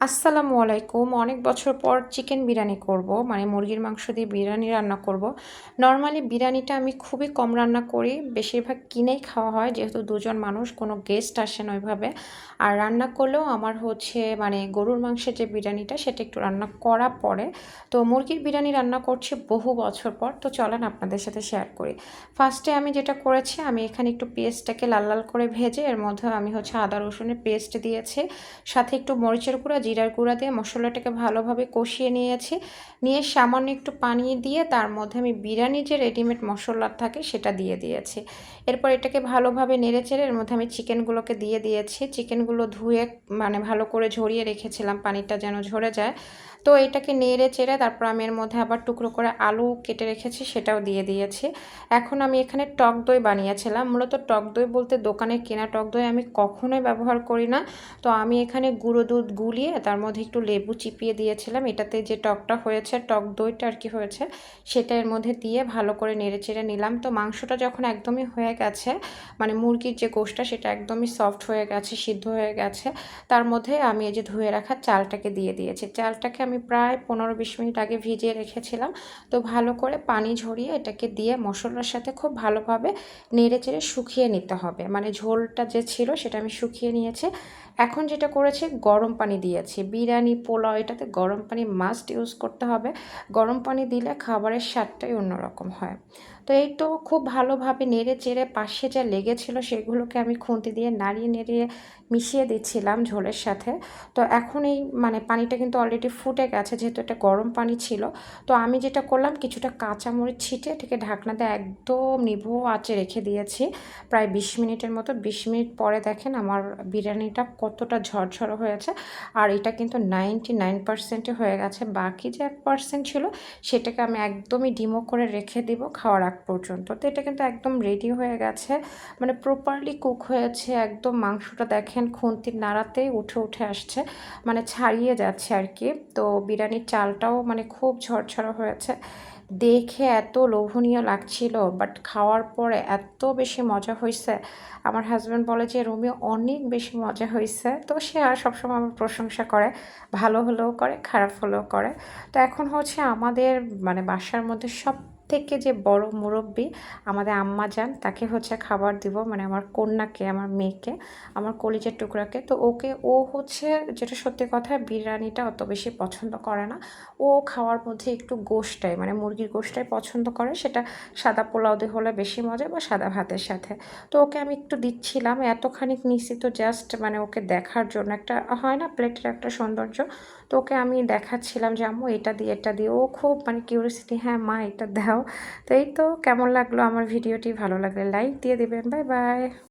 আসসালামু আলাইকুম। অনেক বছর পর চিকেন বিরিয়ানি করব। মানে মুরগির মাংস দিয়ে বিরিয়ানি রান্না করব। নরমালি বিরিয়ানিটা আমি খুবই কম রান্না করি। বেশিরভাগ কিনেই খাওয়া হয় যেহেতু ২ জন মানুষ, কোনো গেস্ট আসে না ওইভাবে। আর রান্না করলেও আমার হচ্ছে মানে গরুর মাংসের যে বিরিয়ানিটা সেটা একটু রান্না করা পড়ে। তো মুরগির বিরিয়ানি রান্না করছি বহু বছর পর। তো চলেন আপনাদের সাথে শেয়ার করি। ফার্স্টে আমি যেটা করেছি, আমি এখানে একটু পেঁয়াজটাকে লাল লাল করে ভেজে এর মধ্যে আমি হচ্ছে আদা রসুনের পেস্ট দিয়েছি। সাথে একটু মরিচের গুঁড়া, জিরার গুঁড়া দিয়ে মশলাটাকে ভালোভাবে কষিয়ে নিয়েছি। নিয়ে সামান্য একটু পানি দিয়ে তার মধ্যে আমি বিরিয়ানির যে রেডিমেড মশলা থাকে সেটা দিয়ে দিয়েছি। এরপর এটাকে ভালোভাবে নেড়েচেড়ে এর মধ্যে আমি চিকেনগুলোকে দিয়ে দিয়েছি। চিকেনগুলো ধুয়ে মানে ভালো করে ঝরিয়ে রেখেছিলাম, পানিটা যেন ঝরে যায়। তো এটাকে নেড়ে চেড়ে তারপর আমি এর মধ্যে আবার টুকরো করে আলু কেটে রেখেছি, সেটাও দিয়ে দিয়েছি। এখন আমি এখানে টক দই বানিয়েছিলাম। মূলত টক দই বলতে দোকানে কেনা টক দই আমি কখনোই ব্যবহার করি না। তো আমি এখানে গুঁড়ো দুধ গুলিয়ে তার মধ্যে একটু লেবু চিপিয়ে দিয়েছিলাম। এটাতে যে টকটা হয়েছে, টক দইটা আর কি হয়েছে, সেটা এর মধ্যে দিয়ে ভালো করে নেড়েচেড়ে নিলাম। তো মাংসটা যখন একদমই হয়ে গেছে, মানে মুরগির যে গোশটা সেটা একদমই সফট হয়ে গেছে, সিদ্ধ হয়ে গেছে, তার মধ্যে আমি এই যে ধুয়ে রাখা চালটাকে দিয়ে দিয়েছি। চালটাকে আমি প্রায় ১৫-২০ মিনিট আগে ভিজিয়ে রেখেছিলাম। তো ভালো করে পানি ঝরিয়ে এটাকে দিয়ে মশলার সাথে খুব ভালোভাবে নেড়েচেড়ে শুকিয়ে নিতে হবে। মানে ঝোলটা যে ছিল সেটা আমি শুকিয়ে নিয়েছি। এখন যেটা করেছি, গরম পানি দিয়েছি। বিরিয়ানি, পোলাও এটাতে গরম পানি মাস্ট ইউজ করতে হবে। গরম পানি দিলে খাবারের স্বাদটাই অন্যরকম হয়। তো এই তো খুব ভালোভাবে নেড়ে চেড়ে পাশে যা লেগেছিল সেগুলোকে আমি খুন্তি দিয়ে নাড়িয়ে নেড়িয়ে মিশিয়ে দিচ্ছিলাম ঝোলের সাথে। তো এখন এই মানে পানিটা কিন্তু অলরেডি ফুটে গেছে, যেহেতু এটা গরম পানি ছিল। তো আমি যেটা করলাম, কিছুটা কাঁচামরিচ ছিটে এটাকে ঢাকনা দিয়ে একদম নিভু আঁচে রেখে দিয়েছি প্রায় ২০ মিনিটের মতো। ২০ মিনিট পরে দেখেন আমার বিরিয়ানিটা কতটা ঝরঝরে হয়েছে। আর এটা কিন্তু 99% হয়ে গেছে। বাকি যে 1% ছিল সেটাকে আমি একদমই ডিমো করে রেখে দিব খাওয়ার আগ পর্যন্ত। তো এটা কিন্তু একদম রেডি হয়ে গেছে, মানে প্রপারলি কুক হয়েছে একদম। মাংসটা দেখেন খুন্তির নাড়াতেই উঠে উঠে আসছে, মানে ছাড়িয়ে যাচ্ছে আর কি। তো বিরিয়ানির চালটাও মানে খুব ঝরঝরে হয়েছে, দেখে এত লোভনীয় লাগছিল, বাট খাওয়ার পরে এত বেশি মজা হয়েছে। আমার হাজব্যান্ড বলে যে রুমিও অনেক বেশি মজা হয়েছে। তো সে আর সবসময় আমার প্রশংসা করে, ভালো হলেও করে খারাপ হলেও করে। তো এখন হচ্ছে আমাদের মানে বাসার মধ্যে সব থেকে যে বড় মুরব্বি আমাদের আম্মা যান, তাকে হচ্ছে খাবার দিব, মানে আমার কন্যাকে, আমার মেয়েকে, আমার কলিজার টুকরাকে। তো ওকে, ও হচ্ছে যেটা সত্যি কথা, বিরিয়ানিটা অত বেশি পছন্দ করে না। ও খাওয়ার মধ্যে একটু গোশটাই, মানে মুরগির গোশটাই পছন্দ করে। সেটা সাদা পোলাও দিয়ে হলে বেশি মজা, বা সাদা ভাতের সাথে। তো ওকে আমি একটু দিচ্ছিলাম, এতখানি নিছি তো জাস্ট মানে ওকে দেখার জন্য, একটা হয় না প্লেটের একটা সৌন্দর্য। তো ওকে আমি দেখাচ্ছিলাম যে আম্মু এটা দিয়ে এটা দিয়ে। ও খুব মানে কিউরিয়াসিটি, হ্যাঁ মা এটা দাও। তো এই তো, কেমন লাগলো আমার ভিডিওটি? ভালো লাগলে লাইক দিয়ে দিবেন। Bye bye.